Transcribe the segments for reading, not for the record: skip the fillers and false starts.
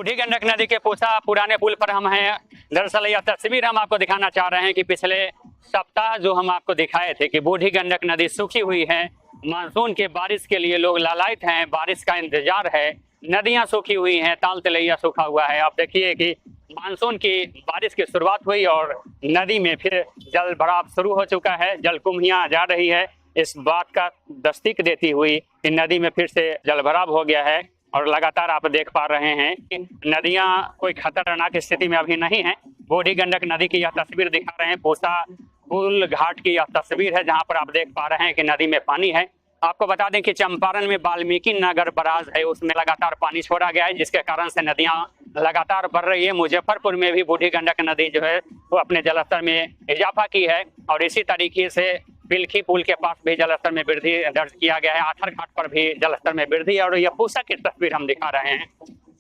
बूढ़ी गंडक नदी के पूसा पुराने पुल पर हम हैं। दरअसल यह तस्वीर हम आपको दिखाना चाह रहे हैं कि पिछले सप्ताह जो हम आपको दिखाए थे कि बूढ़ी गंडक नदी सूखी हुई है। मानसून के बारिश के लिए लोग लालायित हैं, बारिश का इंतजार है। नदियां सूखी हुई हैं, ताल तलैया सूखा हुआ है। आप देखिए कि मानसून की बारिश की शुरुआत हुई और नदी में फिर जल भराव शुरू हो चुका है। जलकुंभियां जा रही है, इस बात का तस्दीक देती हुई कि नदी में फिर से जल भराव हो गया है। और लगातार आप देख पा रहे हैं कि नदियां कोई खतरनाक स्थिति में अभी नहीं है। बूढ़ी गंडक नदी की यह तस्वीर दिखा रहे हैं। पूसा पुल घाट की यह तस्वीर है जहां पर आप देख पा रहे हैं कि नदी में पानी है। आपको बता दें कि चंपारण में वाल्मीकि नगर बराज है, उसमें लगातार पानी छोड़ा गया है, जिसके कारण से नदियां लगातार बढ़ रही है। मुजफ्फरपुर में भी बूढ़ी गंडक नदी जो है वो अपने जलस्तर में इजाफा की है और इसी तरीके से बिलखी पुल के पास भी जलस्तर में वृद्धि दर्ज किया गया है। आथर घाट पर भी जलस्तर में वृद्धि और यह पूसा की तस्वीर हम दिखा रहे हैं।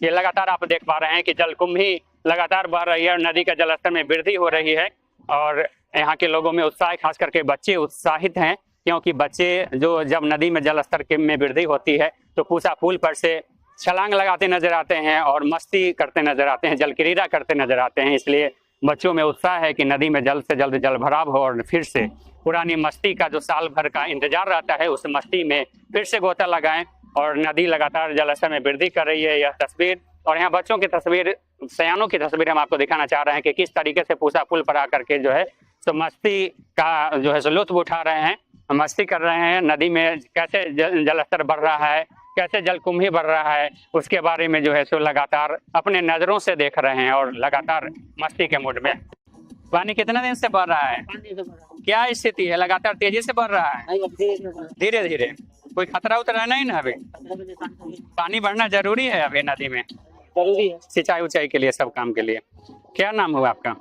ये लगातार आप देख पा रहे हैं कि जलकुंभी लगातार बढ़ रही है और नदी का जलस्तर में वृद्धि हो रही है। और यहाँ के लोगों में उत्साह, खास करके बच्चे उत्साहित हैं, क्योंकि बच्चे जो जब नदी में जलस्तर में वृद्धि होती है तो पूसा पुल पर से छलांग लगाते नजर आते हैं और मस्ती करते नजर आते हैं, जल क्रीड़ा करते नजर आते हैं। इसलिए बच्चों में उत्साह है कि नदी में जल्द से जल्द जल भराव हो और फिर से पुरानी मस्ती का जो साल भर का इंतजार रहता है उस मस्ती में फिर से गोता लगाएं। और नदी लगातार जलस्तर में वृद्धि कर रही है। यह तस्वीर और यहाँ बच्चों की तस्वीर, सयानों की तस्वीर हम आपको दिखाना चाह रहे हैं कि किस तरीके से पूसा पुल पर आकर के जो है तो मस्ती का जो है सो लुत्फ उठा रहे हैं, मस्ती कर रहे हैं। नदी में कैसे जलस्तर बढ़ रहा है, कैसे जलकुंभी बढ़ रहा है, उसके बारे में जो है सो लगातार अपने नजरों से देख रहे हैं और लगातार मस्ती के मूड में। पानी कितना दिन से बढ़ रहा है, क्या स्थिति है? लगातार तेजी से बढ़ रहा है, धीरे धीरे, कोई खतरा उतरा नहीं ना? अभी पानी बढ़ना जरूरी है अभी नदी में, जरूरी है सिंचाई उचाई के लिए, सब काम के लिए। क्या नाम हुआ आपका?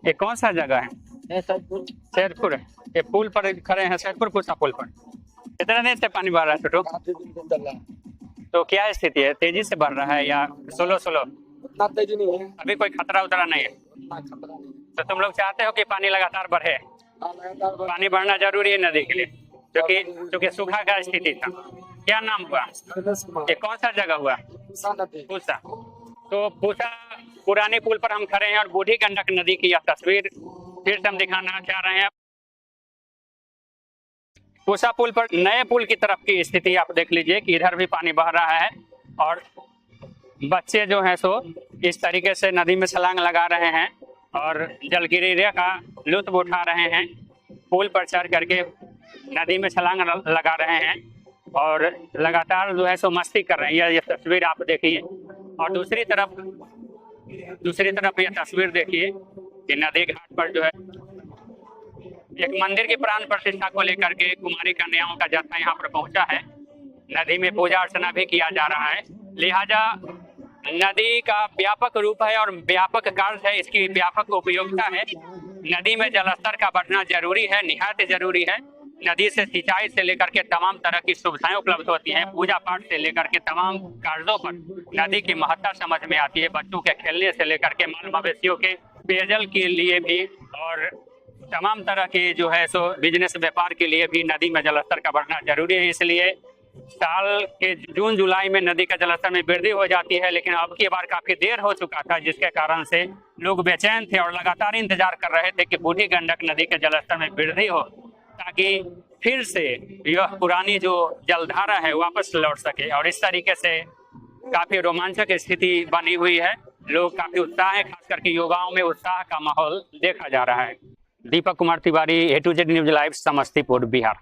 ये कौन सा जगह है? सैदपुर। ये पुल पर खड़े हैं, सैदपुर पूसा पुल पर। कितने दिन से पानी बढ़ रहा है छोटू? तो क्या स्थिति है, तेजी से बढ़ रहा है या स्लो स्लो? उतना तेजी नहीं है, अभी कोई खतरा उतरा नहीं है? तो तुम लोग चाहते हो कि पानी लगातार बढ़े? पानी बढ़ना जरूरी है नदी के लिए, क्योंकि सूखा का स्थिति था। क्या नाम हुआ? ये कौन सा जगह हुआ? पूसा। तो पूसा पुराने पुल पर हम खड़े हैं और बूढ़ी गंडक नदी की यह तस्वीर फिर से हम दिखाना चाह रहे हैं। पूसा पुल पर नए पुल की तरफ की स्थिति आप देख लीजिए कि इधर भी पानी बह रहा है और बच्चे जो हैं सो इस तरीके से नदी में छलांग लगा रहे हैं और जल क्रीड़ा का लुत्फ उठा रहे हैं। पुल पर चढ़ करके नदी में छलांग लगा रहे हैं और लगातार जो है सो मस्ती कर रहे हैं। ये तस्वीर आप देखिए और दूसरी तरफ यह तस्वीर देखिए कि नदी घाट पर जो है एक मंदिर की प्राण प्रतिष्ठा को लेकर के कुमारी कन्याओं का जत्था यहाँ पर पहुंचा है। नदी में पूजा अर्चना भी किया जा रहा है, लिहाजा नदी का व्यापक रूप है और व्यापक कार्य है, इसकी व्यापक उपयोगिता है। नदी में जलस्तर का बढ़ना जरूरी है, निहायत जरूरी है। नदी से सिंचाई से लेकर के तमाम तरह की सुविधाएं उपलब्ध होती हैं। पूजा पाठ से लेकर के तमाम कार्यों पर नदी की महत्ता समझ में आती है। बच्चों के खेलने से लेकर के माल मवेशियों के पेयजल के लिए भी और तमाम तरह के जो है सो बिजनेस व्यापार के लिए भी नदी में जलस्तर का बढ़ना जरूरी है। इसलिए साल के जून जुलाई में नदी का जलस्तर में वृद्धि हो जाती है, लेकिन अब की बार काफी देर हो चुका था, जिसके कारण से लोग बेचैन थे और लगातार इंतजार कर रहे थे कि बूढ़ी गंडक नदी के जलस्तर में वृद्धि हो, ताकि फिर से यह पुरानी जो जलधारा है वापस लौट सके। और इस तरीके से काफी रोमांचक स्थिति बनी हुई है, लोग काफी उत्साह है, खास करके युवाओं में उत्साह का माहौल देखा जा रहा है। Deepak Kumar Tiwari, A to Z news live, Samastipur, Bihar.